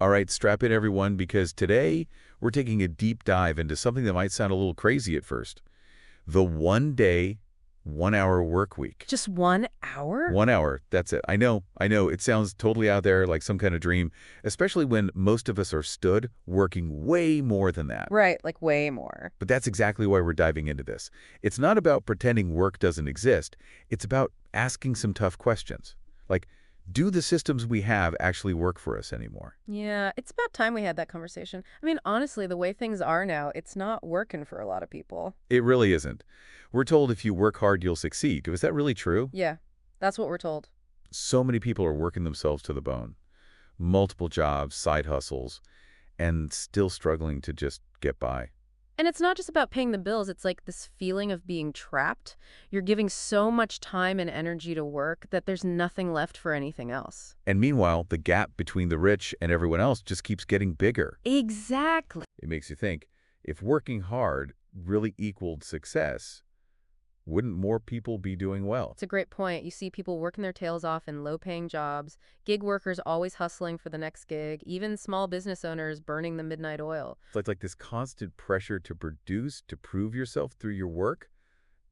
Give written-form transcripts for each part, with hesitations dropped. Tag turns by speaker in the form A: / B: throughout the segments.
A: All right, strap in everyone, because today we're taking a deep dive into something that might sound a little crazy at first. The 1-day, 1-hour work week.
B: Just 1 hour?
A: 1 hour, that's it. I know, it sounds totally out there like some kind of dream, especially when most of us are stood working way more than that.
B: Right, like way more.
A: But that's exactly why we're diving into this. It's not about pretending work doesn't exist. It's about asking some tough questions. Like, do the systems we have actually work for us anymore?
B: Yeah, it's about time we had that conversation. I mean, honestly, the way things are now, it's not working for a lot of people.
A: It really isn't. We're told if you work hard, you'll succeed. Was that really true?
B: Yeah, that's what we're told.
A: So many people are working themselves to the bone. Multiple jobs, side hustles, and still struggling to just get by.
B: And it's not just about paying the bills, it's like this feeling of being trapped. You're giving so much time and energy to work that there's nothing left for anything else.
A: And meanwhile, the gap between the rich and everyone else just keeps getting bigger.
B: Exactly.
A: It makes you think, if working hard really equaled success, wouldn't more people be doing well?
B: It's a great point. You see people working their tails off in low-paying jobs, gig workers always hustling for the next gig, even small business owners burning the midnight oil.
A: It's like this constant pressure to produce, to prove yourself through your work,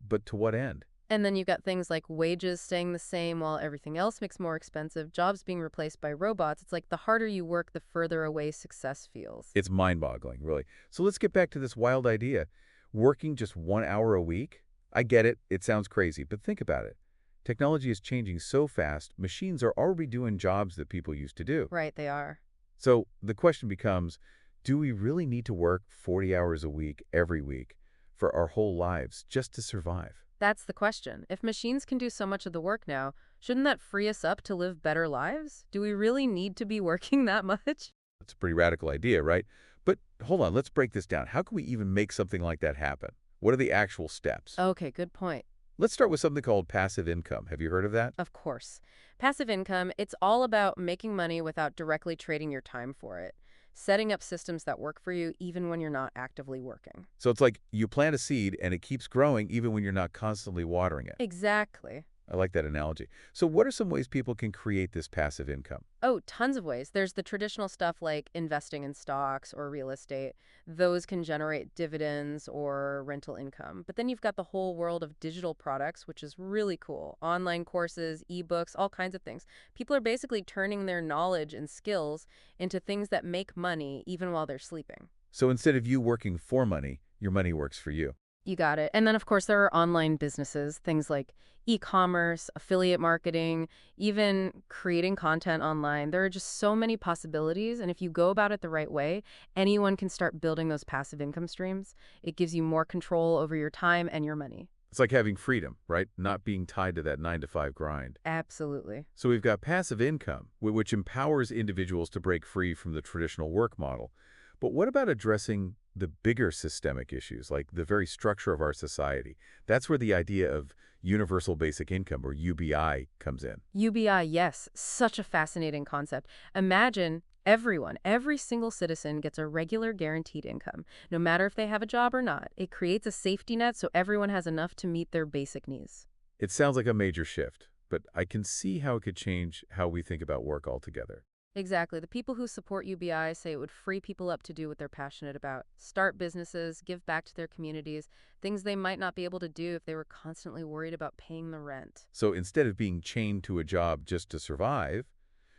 A: but to what end?
B: And then you've got things like wages staying the same while everything else makes more expensive, jobs being replaced by robots. It's like the harder you work, the further away success feels.
A: It's mind-boggling, really. So let's get back to this wild idea. Working just 1 hour a week? I get it, it sounds crazy, but think about it. Technology is changing so fast, machines are already doing jobs that people used to do.
B: Right, they are.
A: So the question becomes, do we really need to work 40 hours a week every week for our whole lives just to survive?
B: That's the question. If machines can do so much of the work now, shouldn't that free us up to live better lives? Do we really need to be working that much?
A: That's a pretty radical idea, right? But hold on, let's break this down. How can we even make something like that happen? What are the actual steps?
B: Okay, good point.
A: Let's start with something called passive income. Have you heard of that?
B: Of course. Passive income, it's all about making money without directly trading your time for it. Setting up systems that work for you even when you're not actively working.
A: So it's like you plant a seed and it keeps growing even when you're not constantly watering it.
B: Exactly.
A: I like that analogy. So what are some ways people can create this passive income?
B: Oh, tons of ways. There's the traditional stuff like investing in stocks or real estate. Those can generate dividends or rental income. But then you've got the whole world of digital products, which is really cool. Online courses, ebooks, all kinds of things. People are basically turning their knowledge and skills into things that make money even while they're sleeping.
A: So instead of you working for money, your money works for you.
B: You got it. And then, of course, there are online businesses, things like e-commerce, affiliate marketing, even creating content online. There are just so many possibilities. And if you go about it the right way, anyone can start building those passive income streams. It gives you more control over your time and your money.
A: It's like having freedom, right? Not being tied to that 9 to 5 grind.
B: Absolutely.
A: So we've got passive income, which empowers individuals to break free from the traditional work model. But what about addressing the bigger systemic issues, like the very structure of our society? That's where the idea of universal basic income, or UBI, comes in.
B: UBI, yes, such a fascinating concept. Imagine everyone, every single citizen gets a regular guaranteed income, no matter if they have a job or not. It creates a safety net so everyone has enough to meet their basic needs.
A: It sounds like a major shift, but I can see how it could change how we think about work altogether.
B: Exactly. The people who support UBI say it would free people up to do what they're passionate about. Start businesses, give back to their communities, things they might not be able to do if they were constantly worried about paying the rent.
A: So instead of being chained to a job just to survive,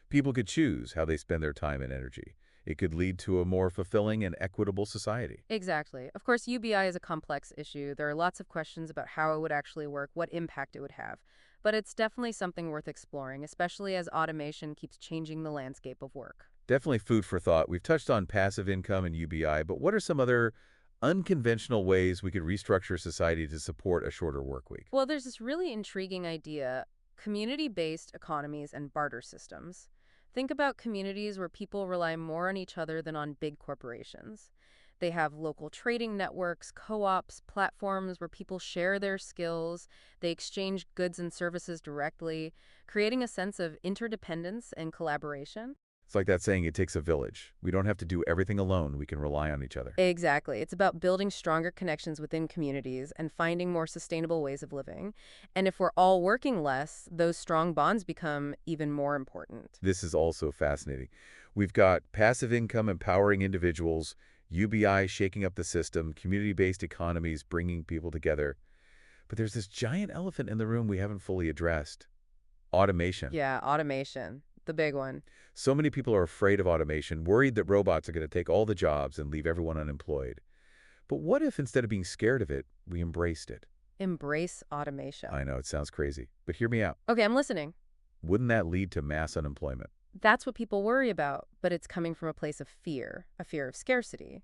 A: people could choose how they spend their time and energy. It could lead to a more fulfilling and equitable society.
B: Exactly. Of course, UBI is a complex issue. There are lots of questions about how it would actually work, what impact it would have. But it's definitely something worth exploring, especially as automation keeps changing the landscape of work.
A: Definitely food for thought. We've touched on passive income and UBI, but what are some other unconventional ways we could restructure society to support a shorter work week?
B: Well, there's this really intriguing idea, community-based economies and barter systems. Think about communities where people rely more on each other than on big corporations. They have local trading networks, co-ops, platforms where people share their skills. They exchange goods and services directly, creating a sense of interdependence and collaboration.
A: It's like that saying, it takes a village. We don't have to do everything alone. We can rely on each other.
B: Exactly. It's about building stronger connections within communities and finding more sustainable ways of living. And if we're all working less, those strong bonds become even more important.
A: This is also fascinating. We've got passive income empowering individuals, UBI shaking up the system, community-based economies bringing people together. But there's this giant elephant in the room we haven't fully addressed: automation.
B: Yeah, automation, the big one.
A: So many people are afraid of automation, worried that robots are going to take all the jobs and leave everyone unemployed. But what if instead of being scared of it, we embraced it?
B: Embrace
A: I
B: automation.
A: know it sounds crazy, but hear me out.
B: Okay, I'm listening.
A: Wouldn't that lead to mass unemployment?
B: That's what people worry about, but it's coming from a place of fear, a fear of scarcity.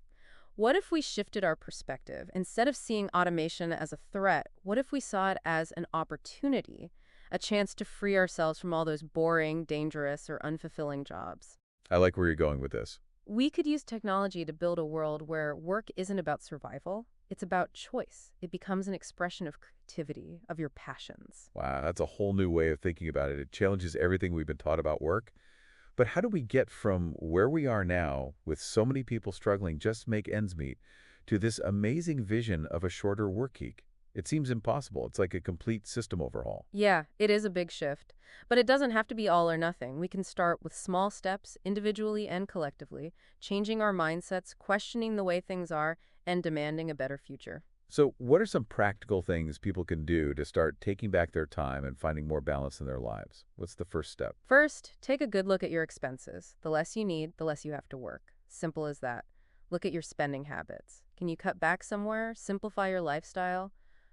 B: What if we shifted our perspective? Instead of seeing automation as a threat, what if we saw it as an opportunity, a chance to free ourselves from all those boring, dangerous, or unfulfilling jobs?
A: I like where you're going with this.
B: We could use technology to build a world where work isn't about survival, it's about choice. It becomes an expression of creativity, of your passions.
A: Wow, that's a whole new way of thinking about it. It challenges everything we've been taught about work. But how do we get from where we are now, with so many people struggling just to make ends meet, to this amazing vision of a shorter work week? It seems impossible. It's like a complete system overhaul.
B: Yeah, it is a big shift. But it doesn't have to be all or nothing. We can start with small steps, individually and collectively, changing our mindsets, questioning the way things are, and demanding a better future.
A: So, what are some practical things people can do to start taking back their time and finding more balance in their lives? What's the first step?
B: First, take a good look at your expenses. The less you need, the less you have to work. Simple as that. Look at your spending habits. Can you cut back somewhere? Simplify your lifestyle?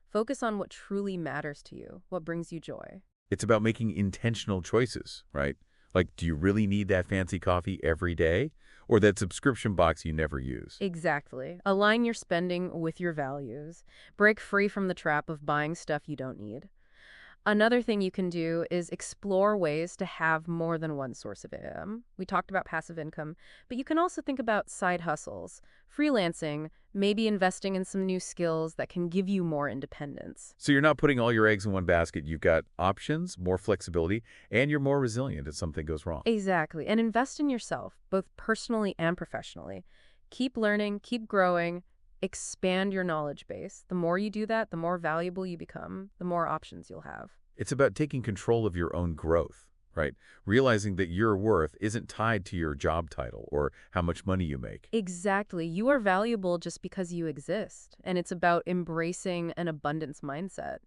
B: Focus on what truly matters to you, what brings you joy.
A: It's about making intentional choices, right? Like, do you really need that fancy coffee every day? Or that subscription box you never use?
B: Exactly. Align your spending with your values. Break free from the trap of buying stuff you don't need. Another thing you can do is explore ways to have more than one source of income. We talked about passive income, but you can also think about side hustles, freelancing, maybe investing in some new skills that can give you more independence.
A: So you're not putting all your eggs in one basket. You've got options, more flexibility, and you're more resilient if something goes wrong.
B: Exactly. And invest in yourself, both personally and professionally. Keep learning, keep growing, expand your knowledge base. The more you do that, the more valuable you become, the more options you'll have.
A: It's about taking control of your own growth, right? Realizing that your worth isn't tied to your job title or how much money you make.
B: Exactly. You are valuable just because you exist. And it's about embracing an abundance mindset,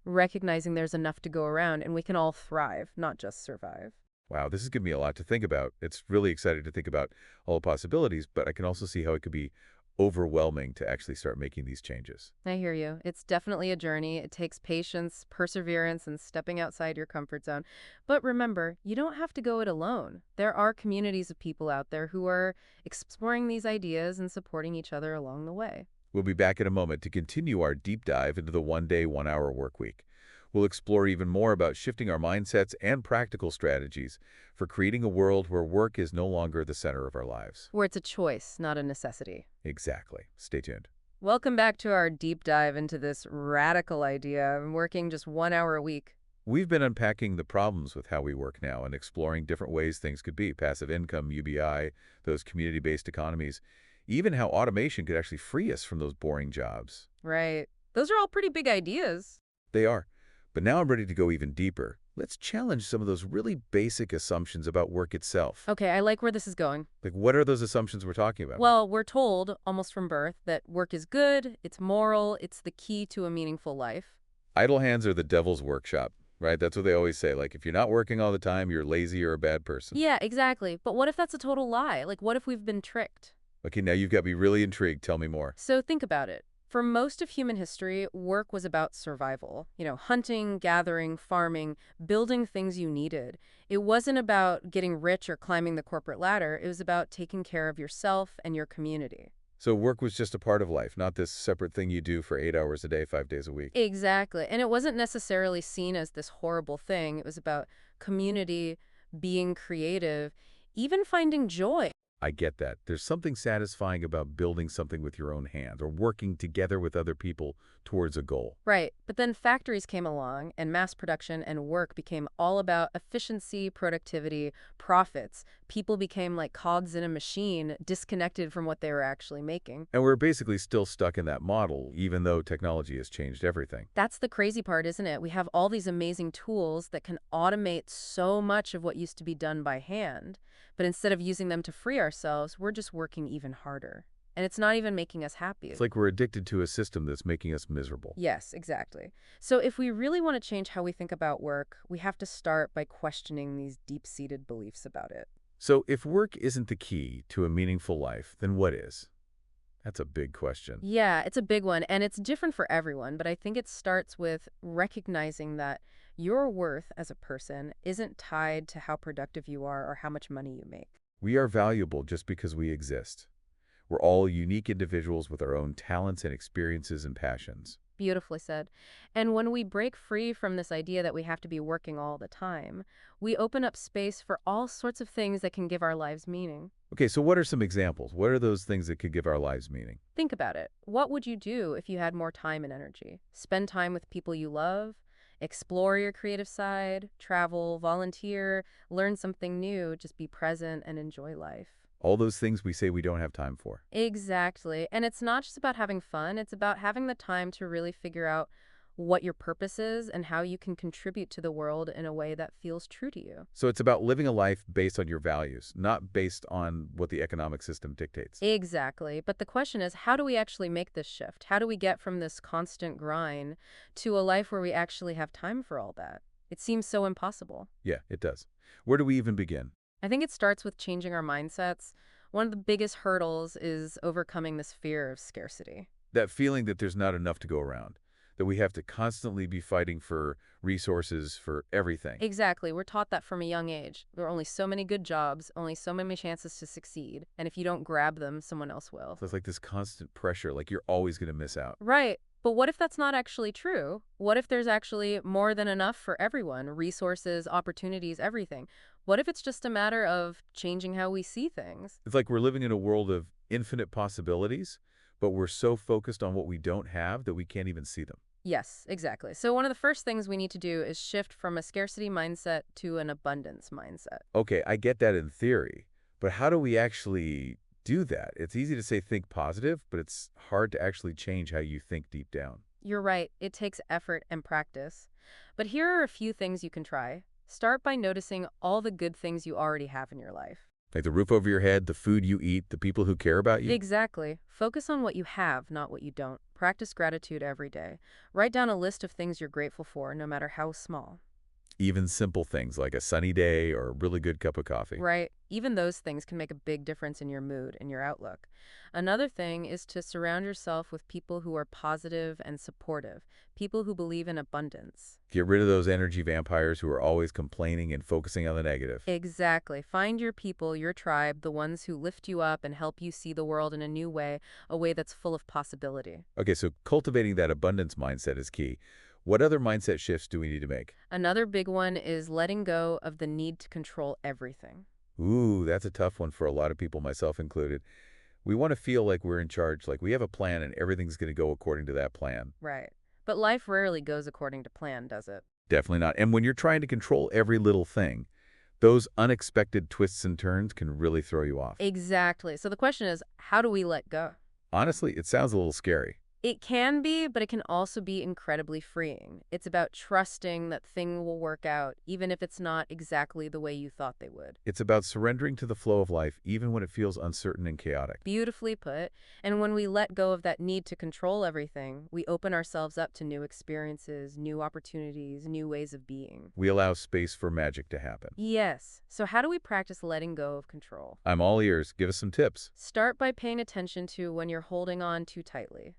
B: recognizing there's enough to go around and we can all thrive, not just survive.
A: Wow, this has given me a lot to think about. It's really exciting to think about all the possibilities, but I can also see how it could be overwhelming to actually start making these changes.
B: I hear you. It's definitely a journey. It takes patience, perseverance, and stepping outside your comfort zone. But remember, you don't have to go it alone. There are communities of people out there who are exploring these ideas and supporting each other along the way.
A: We'll be back in a moment to continue our deep dive into the one-day, one-hour work week. We'll explore even more about shifting our mindsets and practical strategies for creating a world where work is no longer the center of our lives.
B: Where it's a choice, not a necessity.
A: Exactly. Stay tuned.
B: Welcome back to our deep dive into this radical idea of working just 1 hour a week.
A: We've been unpacking the problems with how we work now and exploring different ways things could be: passive income, UBI, those community-based economies, even how automation could actually free us from those boring jobs.
B: Right. Those are all pretty big ideas.
A: They are. But now I'm ready to go even deeper. Let's challenge some of those really basic assumptions about work itself.
B: Okay, I like where this is going.
A: Like, what are those assumptions we're talking about?
B: Well, we're told, almost from birth, that work is good, it's moral, it's the key to a meaningful life.
A: Idle hands are the devil's workshop, right? That's what they always say. Like, if you're not working all the time, you're lazy or a bad person.
B: Yeah, exactly. But what if that's a total lie? Like, what if we've been tricked?
A: Okay, now you've got me really intrigued. Tell me more.
B: So think about it. For most of human history, work was about survival. Hunting, gathering, farming, building things you needed. It wasn't about getting rich or climbing the corporate ladder. It was about taking care of yourself and your community.
A: So work was just a part of life, not this separate thing you do for 8 hours a day, 5 days a week.
B: Exactly. And it wasn't necessarily seen as this horrible thing. It was about community, being creative, even finding joy.
A: I get that. There's something satisfying about building something with your own hands or working together with other people towards a goal.
B: Right. But then factories came along, and mass production and work became all about efficiency, productivity, profits. People became like cogs in a machine, disconnected from what they were actually making.
A: And we're basically still stuck in that model, even though technology has changed everything.
B: That's the crazy part, isn't it? We have all these amazing tools that can automate so much of what used to be done by hand. But instead of using them to free ourselves, we're just working even harder. And it's not even making us
A: It's
B: happy.
A: like we're addicted to a system that's making us miserable.
B: Yes, exactly. So if we really want to change how we think about work, we have to start by questioning these deep-seated beliefs about it.
A: So if work isn't the key to a meaningful life, then what is? That's a big question.
B: Yeah, it's a big one, and it's different for everyone, but I think it starts with recognizing that your worth as a person isn't tied to how productive you are or how much money you make.
A: We are valuable just because we exist. We're all unique individuals with our own talents and experiences and passions.
B: Beautifully said. And when we break free from this idea that we have to be working all the time, we open up space for all sorts of things that can give our lives meaning.
A: Okay, so what are some examples? What are those things that could give our lives meaning?
B: Think about it. What would you do if you had more time and energy? Spend time with people you love, explore your creative side, travel, volunteer, learn something new, just be present and enjoy life.
A: All those things we say we don't have time for.
B: Exactly. And it's not just about having fun, it's about having the time to really figure out what your purpose is and how you can contribute to the world in a way that feels true to you.
A: So it's about living a life based on your values, not based on what the economic system dictates.
B: Exactly. But the question is, how do we actually make this shift? How do we get from this constant grind to a life where we actually have time for all that? It seems so impossible.
A: Yeah, it does. Where do we even begin?
B: I think it starts with changing our mindsets. One of the biggest hurdles is overcoming this fear of scarcity.
A: That feeling that there's not enough to go around, that we have to constantly be fighting for resources for everything.
B: Exactly. We're taught that from a young age. There are only so many good jobs, only so many chances to succeed. And if you don't grab them, someone else will.
A: So it's like this constant pressure, like you're always going to miss out.
B: Right. But what if that's not actually true? What if there's actually more than enough for everyone? Resources, opportunities, everything. What if it's just a matter of changing how we see things?
A: It's like we're living in a world of infinite possibilities, but we're so focused on what we don't have that we can't even see them.
B: Yes, exactly. So one of the first things we need to do is shift from a scarcity mindset to an abundance mindset.
A: Okay, I get that in theory, but how do we actually do that? It's easy to say think positive, but it's hard to actually change how you think deep down.
B: You're right, it takes effort and practice. But here are a few things you can try. Start by noticing all the good things you already have in your life.
A: Like the roof over your head, the food you eat, the people who care about you.
B: Exactly. Focus on what you have, not what you don't. Practice gratitude every day. Write down a list of things you're grateful for, no matter how small.
A: Even simple things like a sunny day or a really good cup of coffee.
B: Right? Even those things can make a big difference in your mood and your outlook. Another thing is to surround yourself with people who are positive and supportive, people who believe in abundance.
A: Get rid of those energy vampires who are always complaining and focusing on the negative.
B: Exactly. Find your people, your tribe, the ones who lift you up and help you see the world in a new way, a way that's full of possibility.
A: Okay, so cultivating that abundance mindset is key. What other mindset shifts do we need to make?
B: Another big one is letting go of the need to control everything.
A: Ooh, that's a tough one for a lot of people, myself included. We want to feel like we're in charge, like we have a plan and everything's going to go according to that plan.
B: Right. But life rarely goes according to plan, does it?
A: Definitely not. And when you're trying to control every little thing, those unexpected twists and turns can really throw you off.
B: Exactly. So the question is, how do we let go?
A: Honestly, it sounds a little scary.
B: It can be, but it can also be incredibly freeing. It's about trusting that things will work out, even if it's not exactly the way you thought they would.
A: It's about surrendering to the flow of life, even when it feels uncertain and chaotic.
B: Beautifully put. And when we let go of that need to control everything, we open ourselves up to new experiences, new opportunities, new ways of being.
A: We allow space for magic to happen.
B: Yes. So how do we practice letting go of control?
A: I'm all ears. Give us some tips.
B: Start by paying attention to when you're holding on too tightly.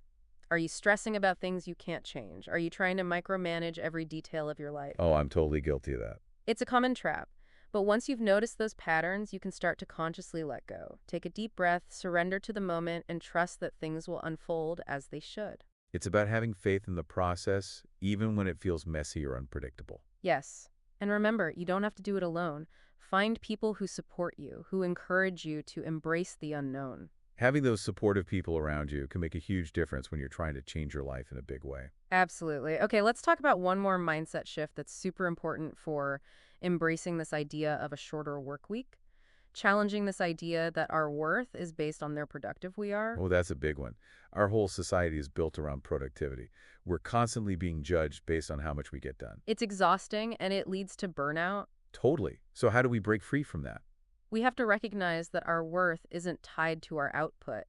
B: Are you stressing about things you can't change? Are you trying to micromanage every detail of your life?
A: Oh, I'm totally guilty of that.
B: It's a common trap. But once you've noticed those patterns, you can start to consciously let go. Take a deep breath, surrender to the moment, and trust that things will unfold as they should.
A: It's about having faith in the process, even when it feels messy or unpredictable.
B: Yes. And remember, you don't have to do it alone. Find people who support you, who encourage you to embrace the unknown.
A: Having those supportive people around you can make a huge difference when you're trying to change your life in a big way.
B: Absolutely. Okay, let's talk about one more mindset shift that's super important for embracing this idea of a shorter work week. Challenging this idea that our worth is based on their productive we are.
A: Oh, that's a big one. Our whole society is built around productivity. We're constantly being judged based on how much we get done.
B: It's exhausting and it leads to burnout.
A: Totally. So how do we break free from that?
B: We have to recognize that our worth isn't tied to our output.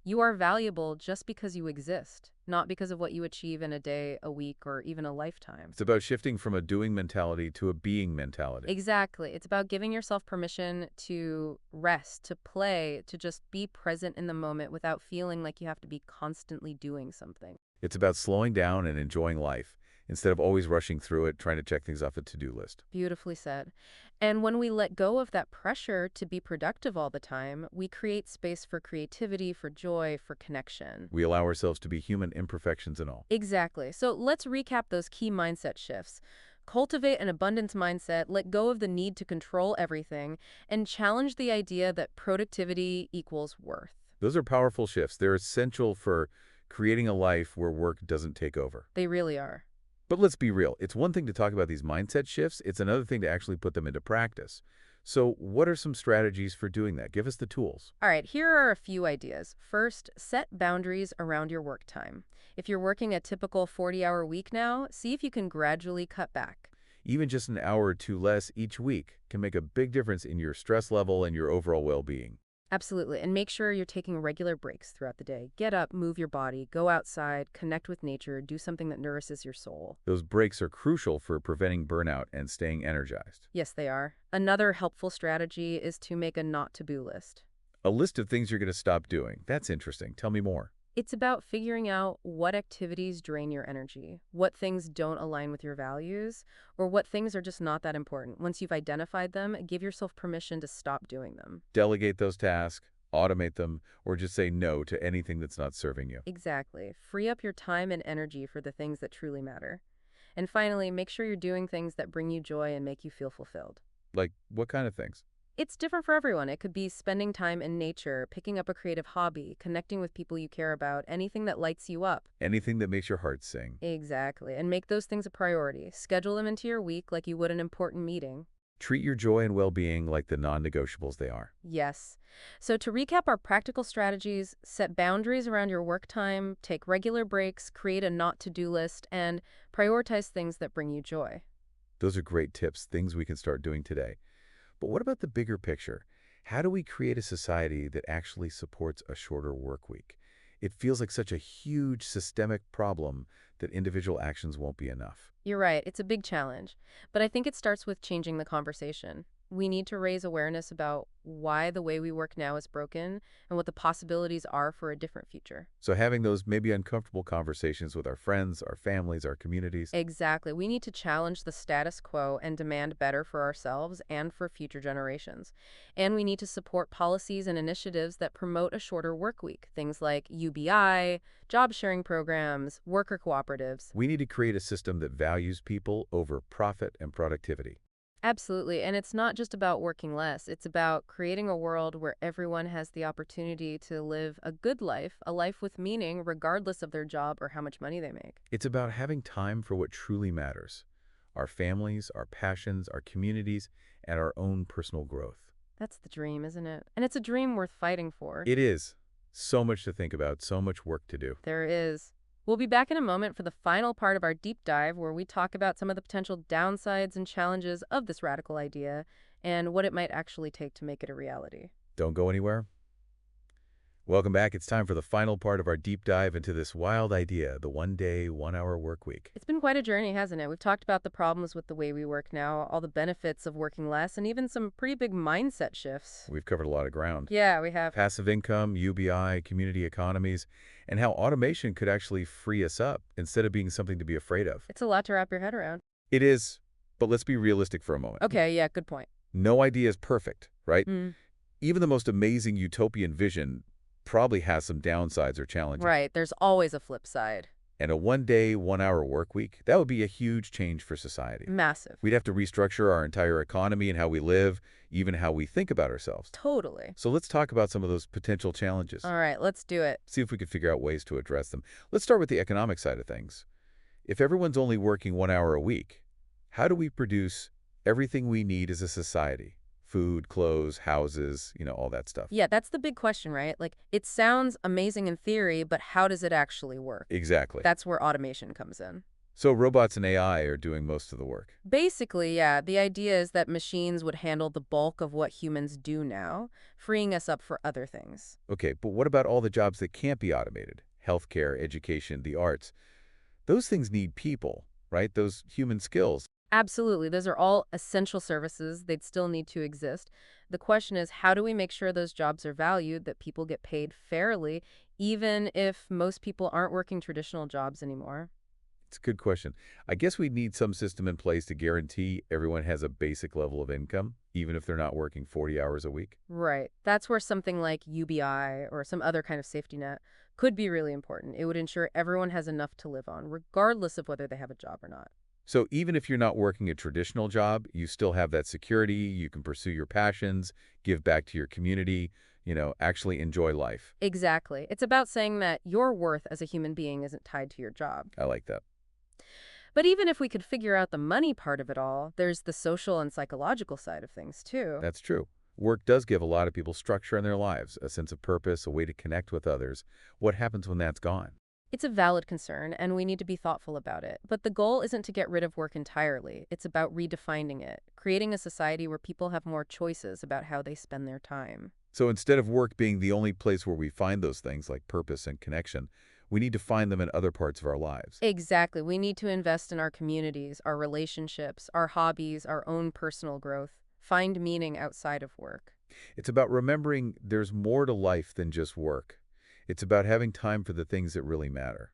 B: You are valuable just because you exist, not because of what you achieve in a day, a week, or even a lifetime.
A: It's about shifting from a doing mentality to a being mentality.
B: Exactly. It's about giving yourself permission to rest, to play, to just be present in the moment without feeling like you have to be constantly doing something.
A: It's about slowing down and enjoying life instead of always rushing through it, trying to check things off a to-do list.
B: Beautifully said. And when we let go of that pressure to be productive all the time, we create space for creativity, for joy, for connection.
A: We allow ourselves to be human, imperfections and all.
B: Exactly. So let's recap those key mindset shifts. Cultivate an abundance mindset, let go of the need to control everything, and challenge the idea that productivity equals worth.
A: Those are powerful shifts. They're essential for creating a life where work doesn't take over.
B: They really are.
A: But let's be real. It's one thing to talk about these mindset shifts. It's another thing to actually put them into practice. So what are some strategies for doing that? Give us the tools.
B: All right, here are a few ideas. First, set boundaries around your work time. If you're working a typical 40-hour week now, see if you can gradually cut back.
A: Even just an hour or two less each week can make a big difference in your stress level and your overall well-being.
B: Absolutely, and make sure you're taking regular breaks throughout the day. Get up, move your body, go outside, connect with nature, do something that nourishes your soul.
A: Those breaks are crucial for preventing burnout and staying energized.
B: Yes, they are. Another helpful strategy is to make a not-to-do list.
A: A list of things you're going to stop doing. That's interesting. Tell me more.
B: It's about figuring out what activities drain your energy, what things don't align with your values, or what things are just not that important. Once you've identified them, give yourself permission to stop doing them.
A: Delegate those tasks, automate them, or just say no to anything that's not serving you.
B: Exactly. Free up your time and energy for the things that truly matter. And finally, make sure you're doing things that bring you joy and make you feel fulfilled.
A: Like, what kind of things?
B: It's different for everyone. It could be spending time in nature, picking up a creative hobby, connecting with people you care about, anything that lights you up.
A: Anything that makes your heart sing.
B: Exactly. And make those things a priority. Schedule them into your week like you would an important meeting.
A: Treat your joy and well-being like the non-negotiables they are.
B: Yes. So to recap our practical strategies, set boundaries around your work time, take regular breaks, create a not-to-do list, and prioritize things that bring you joy.
A: Those are great tips, things we can start doing today. But what about the bigger picture? How do we create a society that actually supports a shorter work week? It feels like such a huge systemic problem that individual actions won't be enough.
B: You're right, it's a big challenge. But I think it starts with changing the conversation. We need to raise awareness about why the way we work now is broken and what the possibilities are for a different future.
A: So having those maybe uncomfortable conversations with our friends, our families, our communities.
B: Exactly. We need to challenge the status quo and demand better for ourselves and for future generations. And we need to support policies and initiatives that promote a shorter work week, things like UBI, job sharing programs, worker cooperatives.
A: We need to create a system that values people over profit and productivity.
B: Absolutely. And it's not just about working less. It's about creating a world where everyone has the opportunity to live a good life, a life with meaning, regardless of their job or how much money they make.
A: It's about having time for what truly matters. Our families, our passions, our communities, and our own personal growth.
B: That's the dream, isn't it? And it's a dream worth fighting for.
A: It is. So much to think about, so much work to do.
B: There is. We'll be back in a moment for the final part of our deep dive where we talk about some of the potential downsides and challenges of this radical idea and what it might actually take to make it a reality.
A: Don't go anywhere. Welcome back. It's time for the final part of our deep dive into this wild idea, the one-day, one-hour work week.
B: It's been quite a journey, hasn't it? We've talked about the problems with the way we work now, all the benefits of working less, and even some pretty big mindset shifts.
A: We've covered a lot of ground.
B: Yeah, we have.
A: Passive income, UBI, community economies, and how automation could actually free us up instead of being something to be afraid of.
B: It's a lot to wrap your head around.
A: It is, but let's be realistic for a moment.
B: Okay, yeah, good point.
A: No idea is perfect, right?
B: Mm.
A: Even the most amazing utopian vision probably has some downsides or challenges.
B: Right, there's always a flip side.
A: And a one-day, one-hour work week, that would be a huge change for society.
B: Massive.
A: We'd have to restructure our entire economy and how we live, even how we think about ourselves.
B: Totally.
A: So let's talk about some of those potential challenges.
B: All right, let's do it.
A: See if we could figure out ways to address them. Let's start with the economic side of things. If everyone's only working 1 hour a week, how do we produce everything we need as a society? Food, clothes, houses, all that stuff.
B: Yeah, that's the big question, right? Like, it sounds amazing in theory, but how does it actually work?
A: Exactly.
B: That's where automation comes in.
A: So robots and AI are doing most of the work.
B: Basically, yeah, the idea is that machines would handle the bulk of what humans do now, freeing us up for other things.
A: Okay, but what about all the jobs that can't be automated? Healthcare, education, the arts. Those things need people, right? Those human skills.
B: Absolutely. Those are all essential services. They'd still need to exist. The question is, how do we make sure those jobs are valued, that people get paid fairly, even if most people aren't working traditional jobs anymore?
A: It's a good question. I guess we need some system in place to guarantee everyone has a basic level of income, even if they're not working 40 hours a week.
B: Right. That's where something like UBI or some other kind of safety net could be really important. It would ensure everyone has enough to live on, regardless of whether they have a job or not.
A: So even if you're not working a traditional job, you still have that security, you can pursue your passions, give back to your community, actually enjoy life.
B: Exactly. It's about saying that your worth as a human being isn't tied to your job.
A: I like that.
B: But even if we could figure out the money part of it all, there's the social and psychological side of things, too.
A: That's true. Work does give a lot of people structure in their lives, a sense of purpose, a way to connect with others. What happens when that's gone?
B: It's a valid concern, and we need to be thoughtful about it. But the goal isn't to get rid of work entirely. It's about redefining it, creating a society where people have more choices about how they spend their time.
A: So instead of work being the only place where we find those things like purpose and connection, we need to find them in other parts of our lives.
B: Exactly. We need to invest in our communities, our relationships, our hobbies, our own personal growth. Find meaning outside of work.
A: It's about remembering there's more to life than just work. It's about having time for the things that really matter.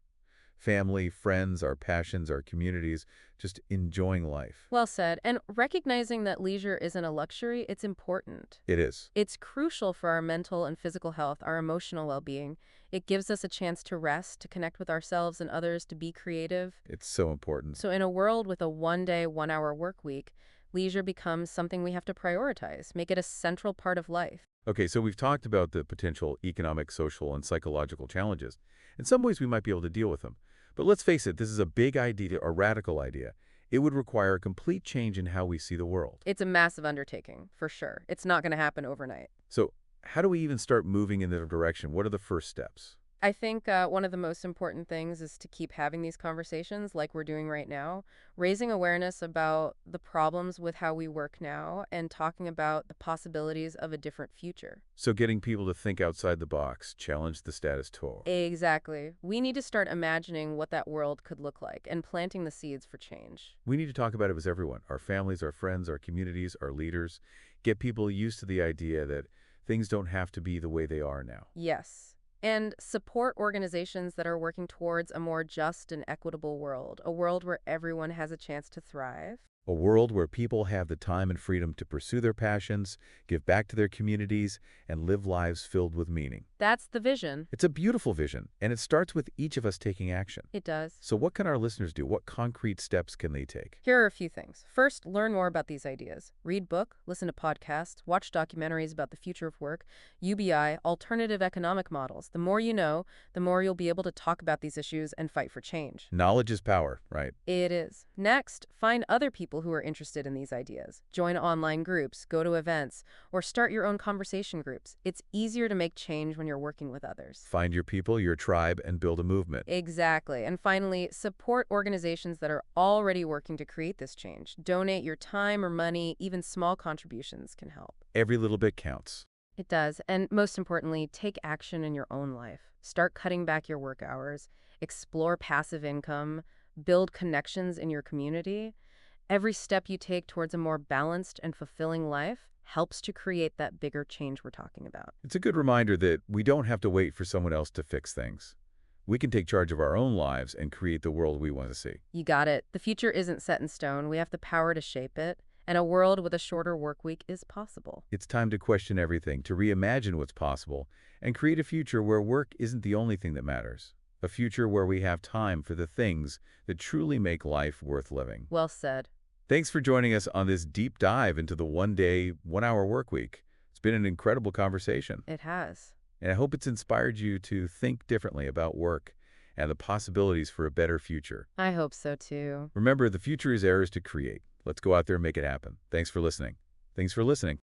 A: Family, friends, our passions, our communities, just enjoying life.
B: Well said. And recognizing that leisure isn't a luxury, it's important.
A: It is.
B: It's crucial for our mental and physical health, our emotional well-being. It gives us a chance to rest, to connect with ourselves and others, to be creative.
A: It's so important.
B: So in a world with a one-day, one-hour work week, leisure becomes something we have to prioritize, make it a central part of life.
A: Okay, so we've talked about the potential economic, social, and psychological challenges. In some ways, we might be able to deal with them. But let's face it, this is a big idea, a radical idea. It would require a complete change in how we see the world.
B: It's a massive undertaking, for sure. It's not going to happen overnight.
A: So how do we even start moving in that direction? What are the first steps?
B: I think one of the most important things is to keep having these conversations like we're doing right now, raising awareness about the problems with how we work now and talking about the possibilities of a different future.
A: So getting people to think outside the box, challenge the status quo.
B: Exactly. We need to start imagining what that world could look like and planting the seeds for change.
A: We need to talk about it with everyone, our families, our friends, our communities, our leaders. Get people used to the idea that things don't have to be the way they are now.
B: Yes. And support organizations that are working towards a more just and equitable world, a world where everyone has a chance to thrive.
A: A world where people have the time and freedom to pursue their passions, give back to their communities, and live lives filled with meaning.
B: That's the vision.
A: It's a beautiful vision, and it starts with each of us taking action.
B: It does.
A: So what can our listeners do? What concrete steps can they take?
B: Here are a few things. First, learn more about these ideas. Read book, listen to podcasts, watch documentaries about the future of work, UBI, alternative economic models. The more you know, the more you'll be able to talk about these issues and fight for change.
A: Knowledge is power, right?
B: It is. Next, find other people who are interested in these ideas. Join online groups, go to events, or start your own conversation groups. It's easier to make change when you're working with others.
A: Find your people, your tribe, and build a movement.
B: Exactly. And finally, support organizations that are already working to create this change. Donate your time or money, even small contributions can help.
A: Every little bit counts.
B: It does. And most importantly, take action in your own life. Start cutting back your work hours, explore passive income, build connections in your community. Every step you take towards a more balanced and fulfilling life helps to create that bigger change we're talking about.
A: It's a good reminder that we don't have to wait for someone else to fix things. We can take charge of our own lives and create the world we want to see.
B: You got it. The future isn't set in stone. We have the power to shape it, and a world with a shorter work week is possible.
A: It's time to question everything, to reimagine what's possible, and create a future where work isn't the only thing that matters. a future where we have time for the things that truly make life worth living.
B: Well said.
A: Thanks for joining us on this deep dive into the one-day, one-hour work week. It's been an incredible conversation,
B: It has.
A: and I hope it's inspired you to think differently about work and the possibilities for a better future.
B: I hope so too.
A: Remember, the future is ours to create. Let's go out there and make it happen. Thanks for listening. Thanks for listening.